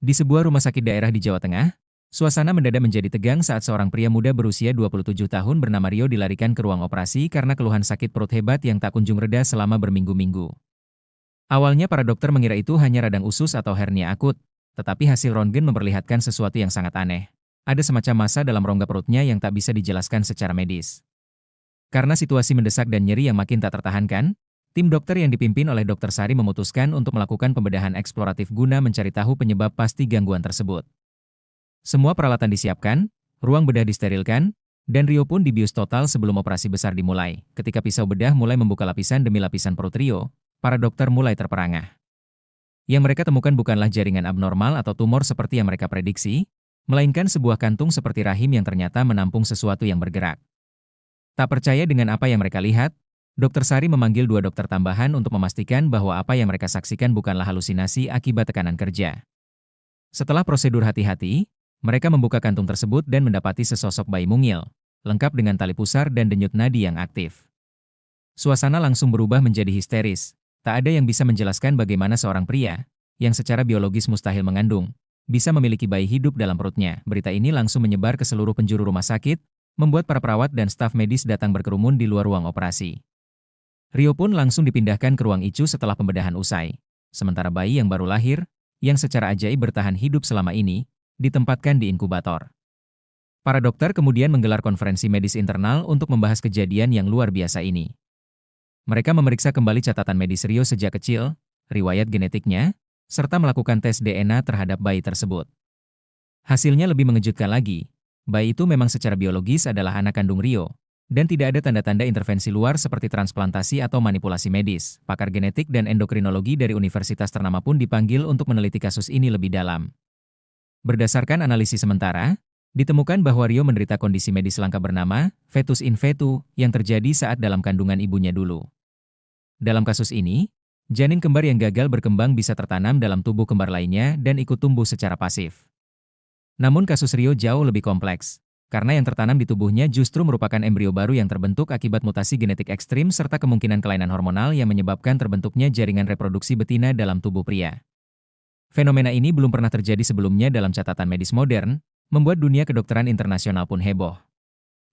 Di sebuah rumah sakit daerah di Jawa Tengah, suasana mendadak menjadi tegang saat seorang pria muda berusia 27 tahun bernama Rio dilarikan ke ruang operasi karena keluhan sakit perut hebat yang tak kunjung reda selama berminggu-minggu. Awalnya para dokter mengira itu hanya radang usus atau hernia akut, tetapi hasil röntgen memperlihatkan sesuatu yang sangat aneh. Ada semacam massa dalam rongga perutnya yang tak bisa dijelaskan secara medis. Karena situasi mendesak dan nyeri yang makin tak tertahankan, tim dokter yang dipimpin oleh Dr. Sari memutuskan untuk melakukan pembedahan eksploratif guna mencari tahu penyebab pasti gangguan tersebut. Semua peralatan disiapkan, ruang bedah disterilkan, dan Rio pun dibius total sebelum operasi besar dimulai. Ketika pisau bedah mulai membuka lapisan demi lapisan perut Rio, para dokter mulai terperangah. Yang mereka temukan bukanlah jaringan abnormal atau tumor seperti yang mereka prediksi, melainkan sebuah kantung seperti rahim yang ternyata menampung sesuatu yang bergerak. Tak percaya dengan apa yang mereka lihat, Dr. Sari memanggil 2 dokter tambahan untuk memastikan bahwa apa yang mereka saksikan bukanlah halusinasi akibat tekanan kerja. Setelah prosedur hati-hati, mereka membuka kantung tersebut dan mendapati sesosok bayi mungil, lengkap dengan tali pusar dan denyut nadi yang aktif. Suasana langsung berubah menjadi histeris. Tak ada yang bisa menjelaskan bagaimana seorang pria, yang secara biologis mustahil mengandung, bisa memiliki bayi hidup dalam perutnya. Berita ini langsung menyebar ke seluruh penjuru rumah sakit, membuat para perawat dan staf medis datang berkerumun di luar ruang operasi. Rio pun langsung dipindahkan ke ruang ICU setelah pembedahan usai. Sementara bayi yang baru lahir, yang secara ajaib bertahan hidup selama ini, ditempatkan di inkubator. Para dokter kemudian menggelar konferensi medis internal untuk membahas kejadian yang luar biasa ini. Mereka memeriksa kembali catatan medis Rio sejak kecil, riwayat genetiknya, serta melakukan tes DNA terhadap bayi tersebut. Hasilnya lebih mengejutkan lagi. Bayi itu memang secara biologis adalah anak kandung Rio, dan tidak ada tanda-tanda intervensi luar seperti transplantasi atau manipulasi medis. Pakar genetik dan endokrinologi dari universitas ternama pun dipanggil untuk meneliti kasus ini lebih dalam. Berdasarkan analisis sementara, ditemukan bahwa Rio menderita kondisi medis langka bernama fetus in fetu yang terjadi saat dalam kandungan ibunya dulu. Dalam kasus ini, janin kembar yang gagal berkembang bisa tertanam dalam tubuh kembar lainnya dan ikut tumbuh secara pasif. Namun kasus Rio jauh lebih kompleks, karena yang tertanam di tubuhnya justru merupakan embrio baru yang terbentuk akibat mutasi genetik ekstrim serta kemungkinan kelainan hormonal yang menyebabkan terbentuknya jaringan reproduksi betina dalam tubuh pria. Fenomena ini belum pernah terjadi sebelumnya dalam catatan medis modern, membuat dunia kedokteran internasional pun heboh.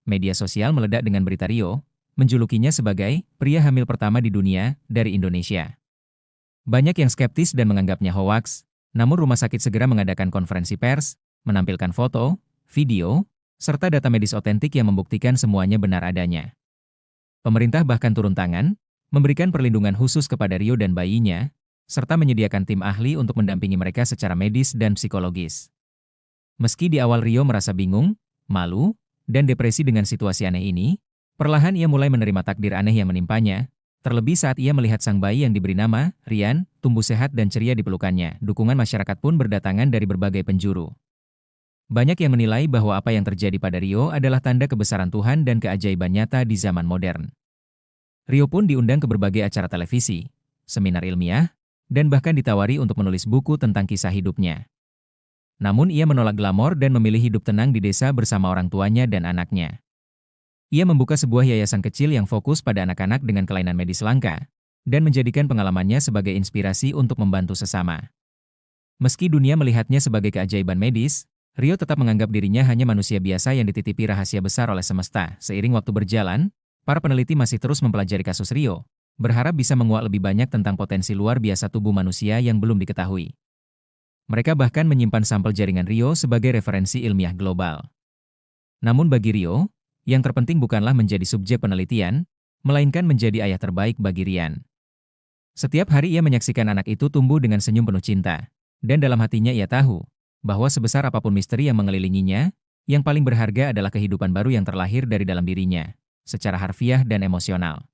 Media sosial meledak dengan berita Rio, menjulukinya sebagai pria hamil pertama di dunia dari Indonesia. Banyak yang skeptis dan menganggapnya hoaks, namun rumah sakit segera mengadakan konferensi pers, menampilkan foto, video, serta data medis otentik yang membuktikan semuanya benar adanya. Pemerintah bahkan turun tangan, memberikan perlindungan khusus kepada Rio dan bayinya, serta menyediakan tim ahli untuk mendampingi mereka secara medis dan psikologis. Meski di awal Rio merasa bingung, malu, dan depresi dengan situasi aneh ini, perlahan ia mulai menerima takdir aneh yang menimpanya, terlebih saat ia melihat sang bayi yang diberi nama, Rian, tumbuh sehat dan ceria di pelukannya. Dukungan masyarakat pun berdatangan dari berbagai penjuru. Banyak yang menilai bahwa apa yang terjadi pada Rio adalah tanda kebesaran Tuhan dan keajaiban nyata di zaman modern. Rio pun diundang ke berbagai acara televisi, seminar ilmiah, dan bahkan ditawari untuk menulis buku tentang kisah hidupnya. Namun ia menolak glamor dan memilih hidup tenang di desa bersama orang tuanya dan anaknya. Ia membuka sebuah yayasan kecil yang fokus pada anak-anak dengan kelainan medis langka, dan menjadikan pengalamannya sebagai inspirasi untuk membantu sesama. Meski dunia melihatnya sebagai keajaiban medis, Rio tetap menganggap dirinya hanya manusia biasa yang dititipi rahasia besar oleh semesta. Seiring waktu berjalan, para peneliti masih terus mempelajari kasus Rio, berharap bisa menguak lebih banyak tentang potensi luar biasa tubuh manusia yang belum diketahui. Mereka bahkan menyimpan sampel jaringan Rio sebagai referensi ilmiah global. Namun bagi Rio, yang terpenting bukanlah menjadi subjek penelitian, melainkan menjadi ayah terbaik bagi Rian. Setiap hari ia menyaksikan anak itu tumbuh dengan senyum penuh cinta, dan dalam hatinya ia tahu bahwa sebesar apapun misteri yang mengelilinginya, yang paling berharga adalah kehidupan baru yang terlahir dari dalam dirinya, secara harfiah dan emosional.